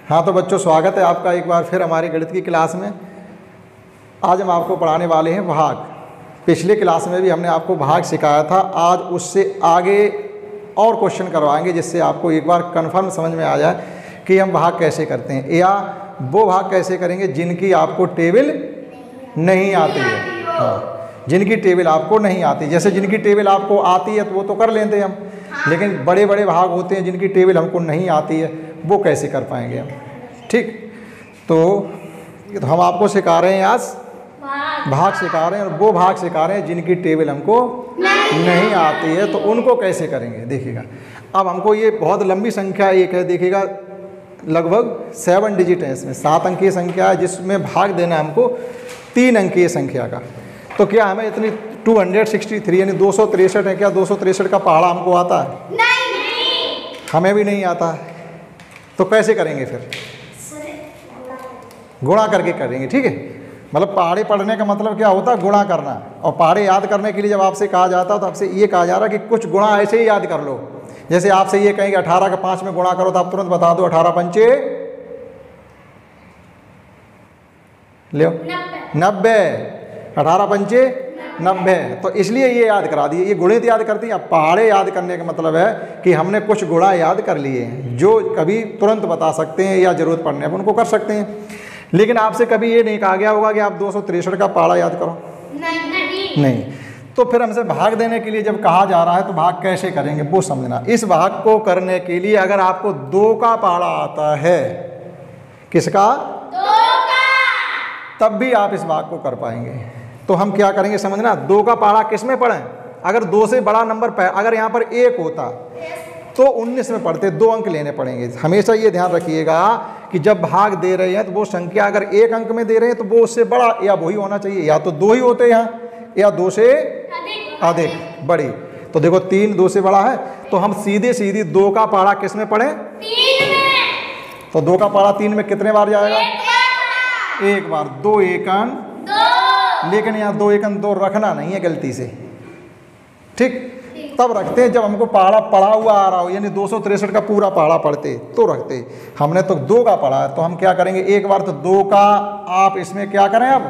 हाँ तो बच्चों, स्वागत है आपका एक बार फिर हमारी गणित की क्लास में। आज हम आपको पढ़ाने वाले हैं भाग। पिछले क्लास में भी हमने आपको भाग सिखाया था, आज उससे आगे और क्वेश्चन करवाएंगे जिससे आपको एक बार कंफर्म समझ में आ जाए कि हम भाग कैसे करते हैं, या वो भाग कैसे करेंगे जिनकी आपको टेबल नहीं आती है। हाँ, जिनकी टेबल आपको नहीं आती, जैसे जिनकी टेबल आपको आती है तो वो तो कर लेते हैं हम, लेकिन बड़े बड़े भाग होते हैं जिनकी टेबल हमको नहीं आती है, वो कैसे कर पाएंगे हम। ठीक, तो हम आपको सिखा रहे हैं, आज भाग सिखा रहे हैं, और वो भाग सिखा रहे हैं जिनकी टेबल हमको नहीं आती है, तो उनको कैसे करेंगे देखिएगा। अब हमको ये बहुत लंबी संख्या एक है, देखिएगा लगभग 7 डिजिट है, इसमें 7 अंकीय संख्या है, जिसमें भाग देना हमको 3 अंकीय संख्या का। तो क्या हमें इतनी 263 यानी 263 है, क्या 263 का पहाड़ा हमको आता है? नहीं, हमें भी नहीं आता है। तो कैसे करेंगे फिर? गुणा करके करेंगे। ठीक है, मतलब पहाड़े पढ़ने का मतलब क्या होता है? गुणा करना। और पहाड़े याद करने के लिए जब आपसे कहा जाता है तो आपसे ये कहा जा रहा है कि कुछ गुणा ऐसे ही याद कर लो। जैसे आपसे ये कहेंगे 18 का 5 में गुणा करो, तो आप तुरंत बता दो 18 पंचे लो 90, 18 पंचे 90। तो इसलिए ये याद करा दिए, ये गुणित याद करती हैं। अब पहाड़े याद करने का मतलब है कि हमने कुछ गुणा याद कर लिए हैं जो कभी तुरंत बता सकते हैं या जरूरत पड़ने पर उनको कर सकते हैं। लेकिन आपसे कभी ये नहीं कहा गया होगा कि आप 263 का पहाड़ा याद करो, नहीं। तो फिर हमसे भाग देने के लिए जब कहा जा रहा है तो भाग कैसे करेंगे वो समझना। इस भाग को करने के लिए अगर आपको 2 का पहाड़ा आता है, किसका? 2 का, तब भी आप इस भाग को कर पाएंगे। तो हम क्या करेंगे समझना, 2 का पहाड़ा किस में पढ़ें? अगर 2 से बड़ा नंबर अगर यहाँ पर 1 होता तो 19 में पढ़ते, 2 अंक लेने पड़ेंगे। हमेशा ये ध्यान रखिएगा कि जब भाग दे रहे हैं तो वो संख्या अगर 1 अंक में दे रहे हैं तो वो उससे बड़ा या वही होना चाहिए, या तो 2 ही होते हैं यहाँ, या 2 से अधिक बड़ी। तो देखो 3 2 से बड़ा है, तो हम सीधे 2 का पहाड़ा किस में पढ़ें? 3 में। तो 2 का पहाड़ा 3 में कितने बार जाएगा? एक बार। 2 एकन 2, लेकिन यहाँ 2 एकन 2 रखना नहीं है गलती से। ठीक, तब रखते हैं जब हमको पहाड़ा पढ़ा हुआ आ रहा हो, यानी 263 का पूरा पहाड़ा पढ़ते तो रखते। हमने तो 2 का पढ़ा है, तो हम क्या करेंगे एक बार, तो 2 का आप इसमें क्या करें, अब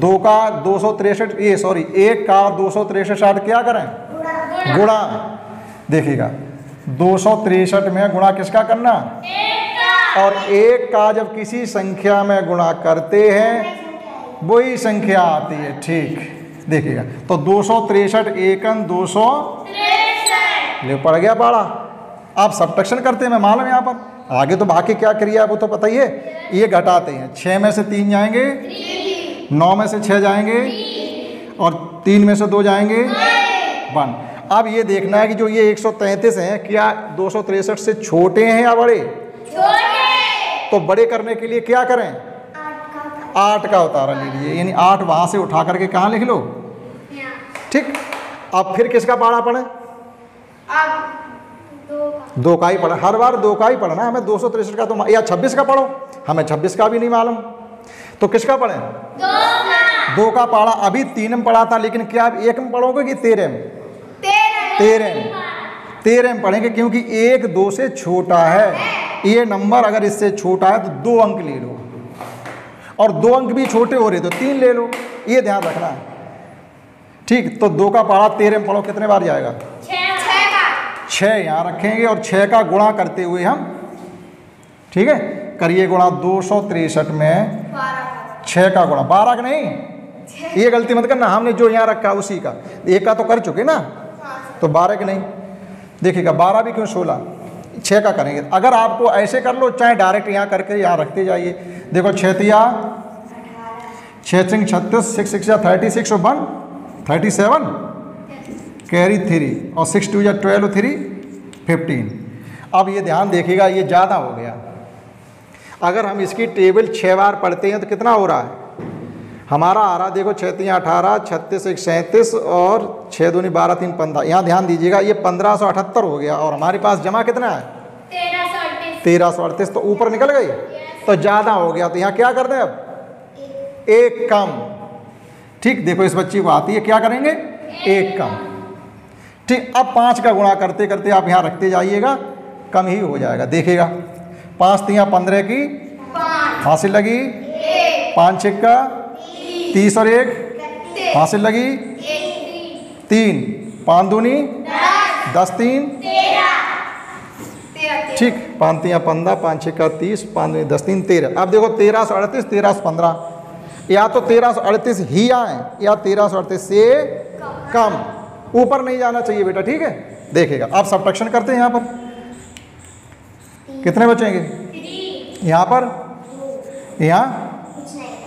2 का 263 1 का 263 क्या करें? गुणा। देखिएगा 263 में गुणा किसका करना? और 1 का जब किसी संख्या में गुणा करते हैं वही संख्या आती है। ठीक, देखिएगा तो 263 एकन 263 ले पड़ गया पहाड़ा। आप सब्ट्रैक्शन करते हैं, मैं मालूम यहाँ पर आगे तो बाकी क्या क्रिया है वो तो पता ही है। ये घटाते हैं, 6 में से 3 जाएंगे, 9 में से 6 जाएंगे, और 3 में से 2 जाएंगे 1। अब ये देखना है कि जो ये 133 हैं क्या 263 से छोटे हैं या बड़े? छोटे। तो बड़े करने के लिए क्या करें? 8 का उतारा ले लीजिए, यानी 8 वहाँ से उठा करके कहाँ लिख लो? ठीक, अब फिर किसका पहाड़ा पढ़े? 2 का ही पढ़ा, हर बार 2 का ही पढ़ना। हमें 263 का तो, या 26 का पढ़ो, हमें 26 का भी नहीं मालूम, तो किसका पढ़े? 2 का पहाड़ा अभी 3 में पढ़ा था, लेकिन क्या आप 1 में पढ़ोगे कि 13 में? 13 में पढ़ेंगे, क्योंकि 1 2 से छोटा है। ये नंबर अगर इससे छोटा है तो 2 अंक ले लो, और 2 अंक भी छोटे हो रहे तो 3 ले लो, ये ध्यान रखना है। ठीक, तो 2 का पहाड़ा 13 में पढ़ो, कितने बार जाएगा? 6 यहाँ रखेंगे, और 6 का गुणा करते हुए हम, ठीक है, करिए गुणा 263 में 6 का गुणा 12 का नहीं, ये गलती मत करना, हमने जो यहाँ रखा उसी का 1 का तो कर चुके ना, तो 12 का नहीं। देखिएगा 12 भी क्यों 16, 6 का करेंगे। अगर आपको ऐसे कर लो, चाहे डायरेक्ट यहाँ करके यहाँ रखते जाइए। देखो 6 तिया 6 सिंह 36, 6 6 36 और 1 37, कैरी 3, और 6 2 12 3 15। अब ये ध्यान देखिएगा, ये ज़्यादा हो गया। अगर हम इसकी टेबल 6 बार पढ़ते हैं तो कितना हो रहा है हमारा? आ रहा देखो 6 3 18, 36 1 37, और 6 2 12 3 15। यहाँ ध्यान दीजिएगा, ये 1578 हो गया, और हमारे पास जमा कितना है? 1338। तो ऊपर निकल गई, तो ज़्यादा हो गया। तो यहाँ क्या कर दें, अब 1 कम। ठीक, देखो इस बच्ची को आती है, क्या करेंगे? 1 कम। ठीक, अब 5 का गुणा करते करते आप यहाँ रखते जाइएगा, कम ही हो जाएगा। देखिएगा 5 तियाँ 15 की हासिल लगी, 5 छिक्का 30 और 1 हासिल लगी 3, 5 दूनी 10 3 ठीक, 5 तियाँ 15, 5 छिक्का 30, 5 दूनी 10 3 13। अब देखो 1338 1315, या तो 1338 ही आए या 1338 से कम, ऊपर नहीं जाना चाहिए बेटा, ठीक है। देखिएगा अब सब्ट्रैक्शन करते हैं। यहाँ पर कितने बचेंगे? यहाँ पर यहाँ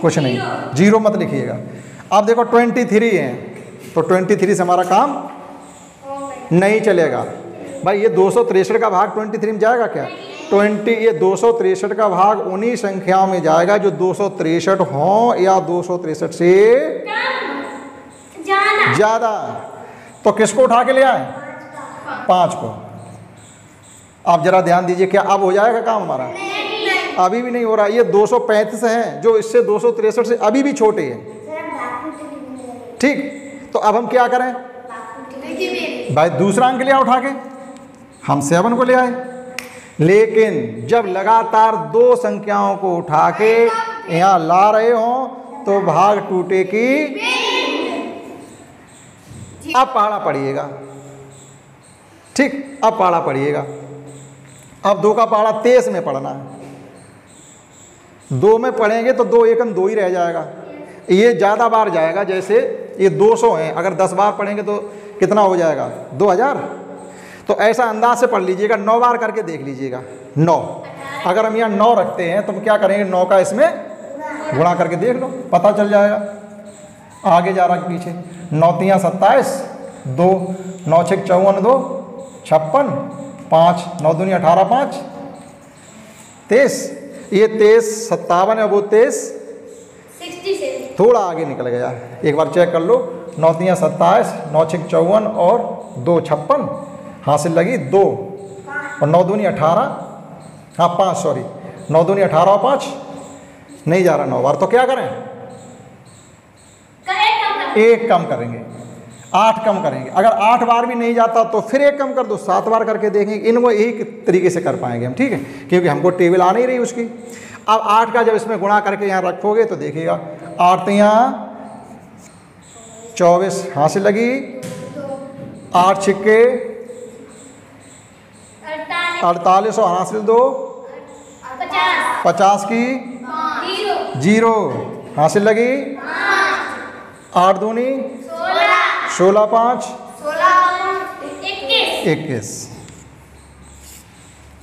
कुछ नहीं, 0 मत लिखिएगा। अब देखो 23 हैं, तो 23 से हमारा काम नहीं चलेगा भाई। ये 263 का भाग 23 में जाएगा क्या? ये 263 का भाग उन्हीं संख्याओं में जाएगा जो 263 हों या 263 से ज़्यादा। तो किसको उठा के ले आए? 5 को। आप जरा ध्यान दीजिए, क्या अब हो जाएगा काम हमारा? अभी भी नहीं हो रहा। ये 235 हैं जो इससे 263 से अभी भी छोटे हैं, ठीक। तो अब हम क्या करें भाई? दूसरा अंक लिया उठा के, हम 7 को ले आए। लेकिन जब लगातार 2 संख्याओं को उठा के यहाँ ला रहे हो तो भाग टूटे की अब पहाड़ा पड़िएगा, ठीक। अब पहाड़ा पड़िएगा। अब 2 का पहाड़ा 23 में पढ़ना है। 2 में पढ़ेंगे तो 2 एकम 2 ही रह जाएगा। ये ज़्यादा बार जाएगा, जैसे ये 200 हैं, अगर 10 बार पढ़ेंगे तो कितना हो जाएगा? 2000। तो ऐसा अंदाज से पढ़ लीजिएगा, 9 बार करके देख लीजिएगा। 9 अगर हम यहाँ 9 रखते हैं तो हम क्या करेंगे? 9 का इसमें गुणा करके देख लो, पता चल जाएगा। आगे जा रहा है पीछे। 9 तियाँ 27, 2 9 छिक 54 2 56, 5 9 दूनी 18 5 23। ये 23 57 है, वो 23 थोड़ा आगे निकल गया। एक बार चेक कर लो। 9 तियाँ 27, 9 छिक 54 और 2 56 हासिल लगी 2 और 9 दूनी 18, हाँ 5 सॉरी 9 दूनी 18 और 5 नहीं जा रहा 9 बार। तो क्या करें? एक कम करेंगे, 8 कम करेंगे। अगर 8 बार भी नहीं जाता तो फिर 1 कम कर दो, 7 बार करके देखेंगे। इनको यही तरीके से कर पाएंगे हम, ठीक है, क्योंकि हमको टेबल आ नहीं रही उसकी। अब 8 का जब इसमें गुणा करके यहाँ रखोगे तो देखिएगा 8 तियाँ 24 हासिल लगी, 8 छिक्के 48 और हासिल 2 50 की 0 हासिल लगी, 8 दूनी 16 5 21।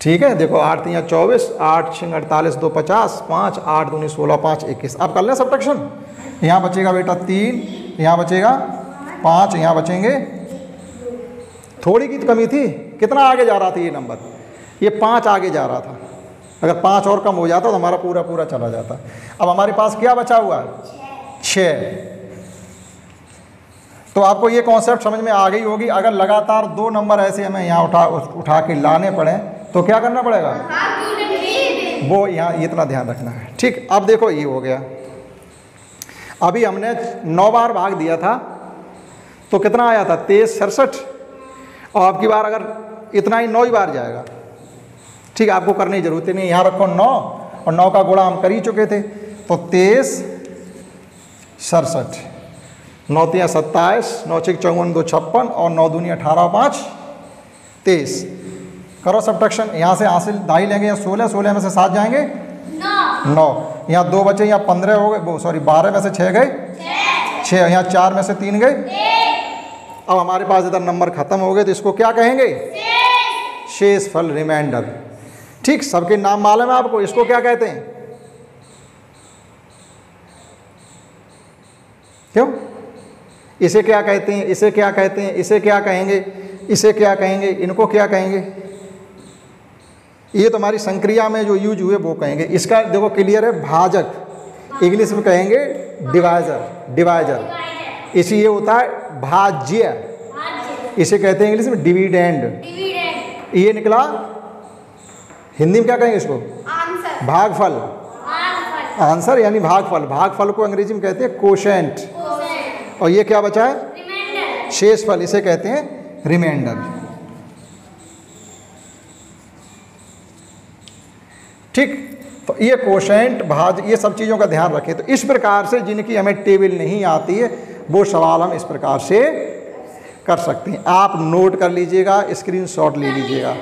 ठीक है, देखो 8 तियाँ 24, 8 छिंग 48 2 50, 5 8 दूनी 16 5 21। अब कर लें सब्ट्रैक्शन। यहाँ बचेगा बेटा 3, यहाँ बचेगा 5, यहाँ बचेंगे, थोड़ी की कमी थी। कितना आगे जा रहा था ये नंबर? ये 5 आगे जा रहा था। अगर 5 और कम हो जाता तो हमारा पूरा पूरा चला जाता। अब हमारे पास क्या बचा हुआ? 6। तो आपको ये कॉन्सेप्ट समझ में आ गई होगी। अगर लगातार 2 नंबर ऐसे हमें यहाँ उठा के लाने पड़े तो क्या करना पड़ेगा? वो यहाँ इतना ध्यान रखना है, ठीक। अब देखो ये हो गया। अभी हमने 9 बार भाग दिया था तो कितना आया था? 23 67। और अब की बार अगर इतना ही 9 ही बार जाएगा, ठीक। आपको करने की जरूरत नहीं। यहाँ रखो 9 और 9 का गुणा हम कर ही चुके थे, तो 23 67, 9 तियाँ 27, 9 छिक 54 2 56 और 9 दूनी 18 5 23। करो सब्ट्रैक्शन। यहाँ से हासिल 2.5 लेंगे या 16, 16 में से 7 जाएंगे 9। यहाँ 2 बचे, यहाँ 15 हो गए, वो सॉरी 12 में से 6 गए 6, यहाँ 4 में से 3 गए। अब हमारे पास इधर नंबर खत्म हो गए, तो इसको क्या कहेंगे? शेष फल, रिमाइंडर, ठीक। सबके नाम मालूम है आपको, इसको क्या कहते हैं? क्यों? इसे क्या कहते हैं? इसे क्या कहते हैं? इसे क्या कहेंगे? इसे क्या कहेंगे? इनको क्या कहेंगे? ये तो हमारी संक्रिया में जो यूज हुए वो कहेंगे। इसका देखो क्लियर है, भाजक इंग्लिश में कहेंगे डिवाइजर, डिवाइजर। इसी ये होता है भाज्य, इसे कहते हैं इंग्लिश में डिविडेंड। ये निकला, हिंदी में क्या कहेंगे इसको? भागफल, आंसर यानी भागफल। भागफल को अंग्रेजी में कहते हैं कोशेंट। और ये क्या बचा है? शेषफल, इसे कहते हैं रिमाइंडर। ठीक। तो ये कोशेंट भाज ये सब चीज़ों का ध्यान रखें। तो इस प्रकार से जिनकी हमें टेबल नहीं आती है वो सवाल हम इस प्रकार से कर सकते हैं। आप नोट कर लीजिएगा, स्क्रीनशॉट ले लीजिएगा।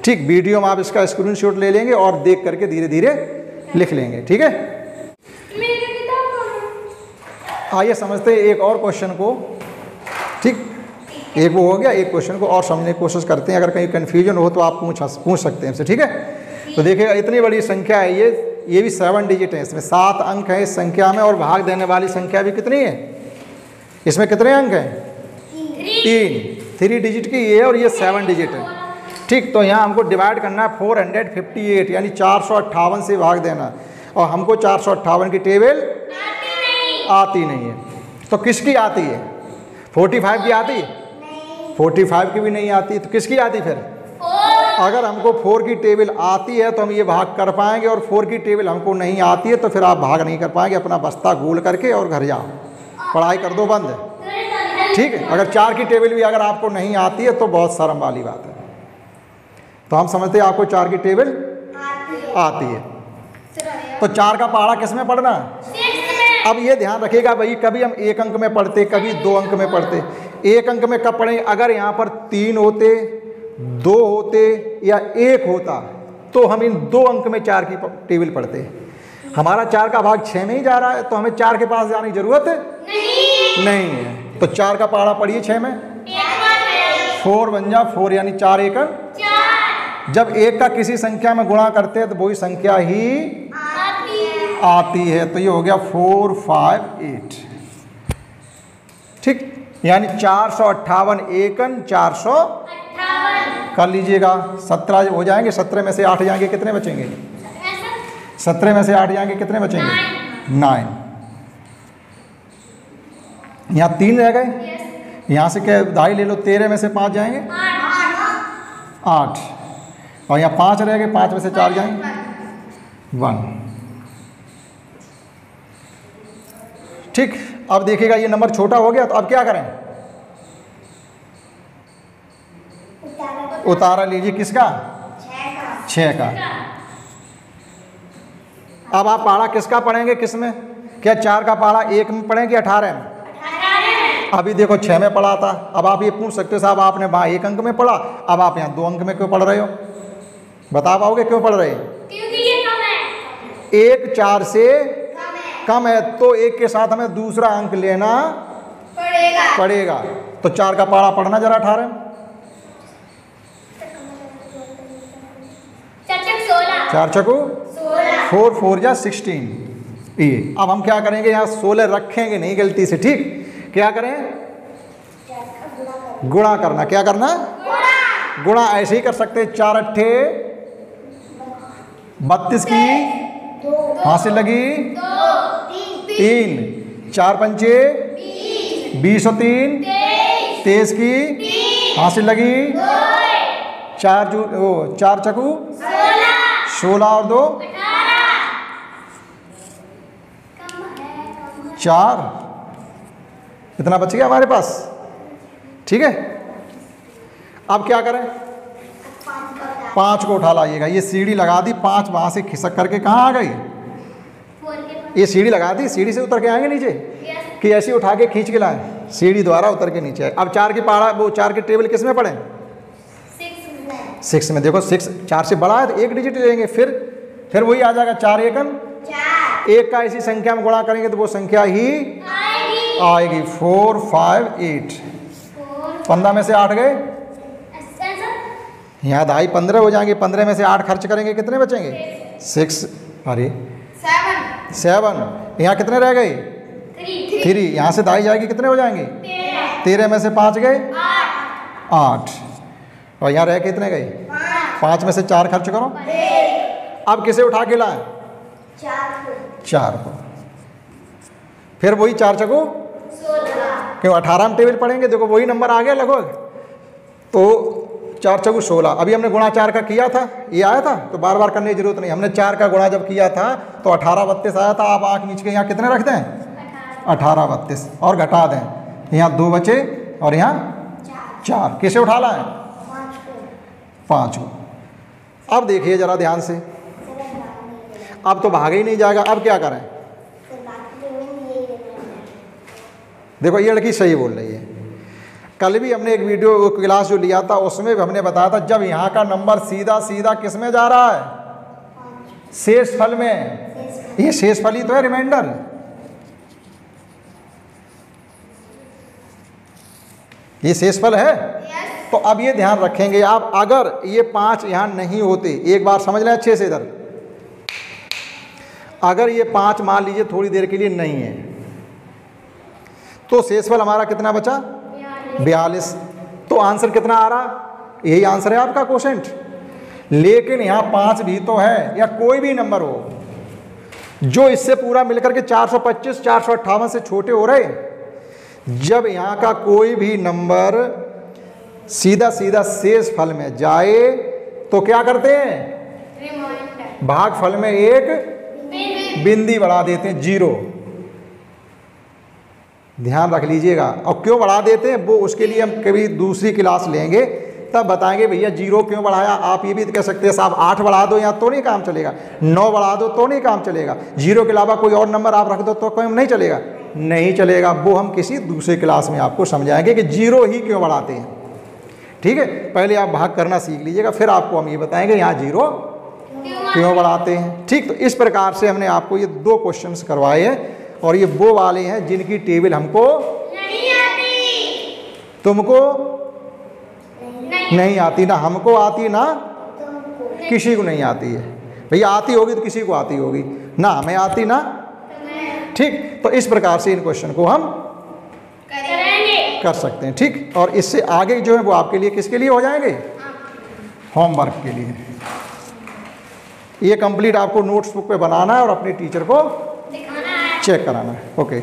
ठीक, वीडियो में आप इसका स्क्रीनशॉट ले लेंगे और देख करके धीरे धीरे लिख लेंगे। ठीक है, आइए समझते हैं एक और क्वेश्चन को। ठीक, एक वो हो गया, एक क्वेश्चन को और समझने की कोशिश करते हैं। अगर कहीं कन्फ्यूजन हो तो आप पूछ सकते हैं हमसे। ठीक है, तो देखिएगा इतनी बड़ी संख्या है ये भी 7 डिजिट है, इसमें 7 अंक है इस संख्या में, और भाग देने वाली संख्या भी कितनी है, इसमेमें कितने अंक हैं, 3 डिजिट की ये है, और ये 7 डिजिट है। ठीक, तो यहाँ हमको डिवाइड करना है 458 यानी 458 से भाग देना, और हमको 458 की टेबल आती नहीं है। तो किसकी आती है, 45 की आती है, 45 की भी नहीं आती, तो किसकी आती फिर? अगर हमको 4 की टेबल आती है तो हम ये भाग कर पाएंगे, और 4 की टेबल हमको नहीं आती है तो फिर आप भाग नहीं कर पाएंगे। अपना बस्ता गोल करके और घर जाओ, पढ़ाई कर दो बंद। ठीक है, अगर 4 की टेबल भी अगर आपको नहीं आती है तो बहुत शर्म वाली बात है। तो हम समझते हैं आपको 4 की टेबल आती है। तो 4 का पहाड़ा किस में पढ़ना? अब ये ध्यान रखिएगा भाई, कभी हम 1 अंक में पढ़ते, कभी 2 अंक में पढ़ते। 1 अंक में कब पढ़ेंगे? अगर यहाँ पर 3 होते, 2 होते या 1 होता तो हम इन 2 अंक में 4 की टेबल पढ़ते। हमारा 4 का भाग 6 में ही जा रहा है, तो हमें 4 के पास जाने की जरूरत नहीं है। तो 4 का पहाड़ा पढ़िए 6 में, 4 बन जा 4 यानी 4 एकड़। जब 1 का किसी संख्या में गुणा करते हैं तो वही संख्या ही आती है। तो ये हो गया 4, 5, 8। ठीक, यानी 458 एकन 400 कर लीजिएगा। 17 हो जाएंगे, 17 में से 8 जाएंगे, कितने बचेंगे? 17 में से 8 जाएंगे, कितने बचेंगे? 9। यहाँ 3 रह गए, यहाँ से क्या दाई ले लो, 13 में से 5 जाएंगे 8, और यहाँ 5 रह गए, 5 में से 4 जाएंगे 1। ठीक, अब देखिएगा ये नंबर छोटा हो गया, तो अब क्या करें? उतारा लीजिए, किसका? 6 का। अब आप पहाड़ा किसका पढ़ेंगे, किस में? क्या 4 का पहाड़ा 1 में पढ़ेंगे 18 में? अभी देखो 6 में पढ़ा था। अब आप ये पूछ सकते हो साहब आपने वहाँ 1 अंक में पढ़ा, अब आप यहाँ 2 अंक में क्यों पढ़ रहे हो? बता पाओगे क्यों पढ़ रहे हो? क्योंकि ये कम है। 1 4 से कम है, तो 1 के साथ हमें दूसरा अंक लेना पड़ेगा। तो 4 का पहाड़ा पढ़ना जरा 18 में। 4 चकू 4, 4 जा 16। ये अब हम क्या करेंगे, यहाँ 16 रखेंगे नहीं गलती से। ठीक, क्या करें? गुणा करना। क्या करना? गुणा ऐसे ही कर सकते हैं। 4 अट्ठे 32 की हासिल लगी 3, 4 पंचे 20 और 3 23 की हासिल लगी 4 चकू 16 और 2 4, इतना बच गया हमारे पास। ठीक है, अब क्या करें? 5 को उठा लाइएगा। ये सीढ़ी लगा दी, 5 वहाँ से खिसक करके कहाँ आ गई? ये सीढ़ी लगा दी, सीढ़ी से उतर के आएंगे नीचे कि ऐसे उठा के खींच के लाएं? सीढ़ी द्वारा उतर के नीचे आए। अब 4 की पहाड़ा, वो 4 की टेबल किस में पढ़ें? 6 में। देखो 6 4 से बड़ा है तो 1 डिजिट लेंगे, फिर वही आ जाएगा 4 एकन 1 का इसी संख्या में गुणा करेंगे तो वो संख्या ही आएगी 4, 5, 8। 15 में से 8 गए, यहाँ दाई 15 हो जाएंगे। 15 में से 8 खर्च करेंगे, कितने बचेंगे? 6, अरे 7। यहाँ कितने रह गए? 3। यहाँ से दाई जाएगी, कितने हो जाएंगे? 13 में से 5 गए 8, और यहाँ रह के कितने गए? 5 में से 4 खर्च करो। अब किसे उठा के लाएं? 4 को। फिर वही 4 चको क्यों 18 में टेबल पढ़ेंगे। देखो वही नंबर आ गया लगभग। तो 4 चौगु 16। अभी हमने गुणा 4 का किया था, ये आया था, तो बार बार करने की जरूरत नहीं। हमने 4 का गुणा जब किया था तो 18 32 आया था। आप आँख नीचे के यहाँ कितने रखते हैं? 18 32 और घटा दें। यहाँ 2 बचे और यहाँ 4। किसे उठा लाएं? 5 को। अब देखिए जरा ध्यान से, अब तो भागा ही नहीं जाएगा, अब क्या करें? देखो ये लड़की सही बोल रही है। कल भी हमने एक वीडियो क्लास जो लिया था उसमें भी हमने बताया था, जब यहाँ का नंबर सीधा सीधा किस में जा रहा है? शेषफल में। ये शेषफल ही तो है, रिमाइंडर। ये शेषफल है। तो अब ये ध्यान रखेंगे आप, अगर ये 5 यहाँ नहीं होते, एक बार समझ लें अच्छे से इधर, अगर ये 5 मान लीजिए थोड़ी देर के लिए नहीं है, तो शेषफल हमारा कितना बचा? 42। तो आंसर कितना आ रहा? यही आंसर है आपका क्वोशेंट। लेकिन यहाँ 5 भी तो है, या कोई भी नंबर हो जो इससे पूरा मिलकर के 425 458 से छोटे हो रहे। जब यहाँ का कोई भी नंबर सीधा सीधा शेषफल में जाए तो क्या करते हैं? भागफल में एक बिंदी बढ़ा देते हैं, 0। ध्यान रख लीजिएगा। और क्यों बढ़ा देते हैं वो उसके लिए हम कभी दूसरी क्लास लेंगे, तब बताएंगे भैया 0 क्यों बढ़ाया। आप ये भी कह सकते हैं साहब 8 बढ़ा दो, या तो नहीं काम चलेगा, 9 बढ़ा दो तो नहीं काम चलेगा, 0 के अलावा कोई और नंबर आप रख दो तो काम नहीं चलेगा। नहीं चलेगा, वो हम किसी दूसरे क्लास में आपको समझाएंगे कि 0 ही क्यों बढ़ाते हैं। ठीक है, पहले आप भाग करना सीख लीजिएगा, फिर आपको हम ये बताएंगे यहाँ 0 क्यों बढ़ाते हैं। ठीक, तो इस प्रकार से हमने आपको ये 2 क्वेश्चंस करवाए हैं, और ये वो वाले हैं जिनकी टेबल हमको नहीं आती, तुमको नहीं आती, ना हमको आती, ना किसी को नहीं आती है। भैया आती होगी तो किसी को आती होगी, ना हमें आती ना। ठीक, तो इस प्रकार से इन क्वेश्चन को हम करेंगे, कर सकते हैं। ठीक, और इससे आगे जो है वो आपके लिए किसके लिए हो जाएंगे? होमवर्क के लिए। ये कंप्लीट आपको नोट्स बुक पे बनाना है और अपने टीचर को दिखाना है, चेक कराना है। ओके,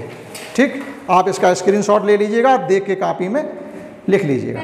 ठीक, आप इसका स्क्रीनशॉट ले लीजिएगा, देख के कॉपी में लिख लीजिएगा।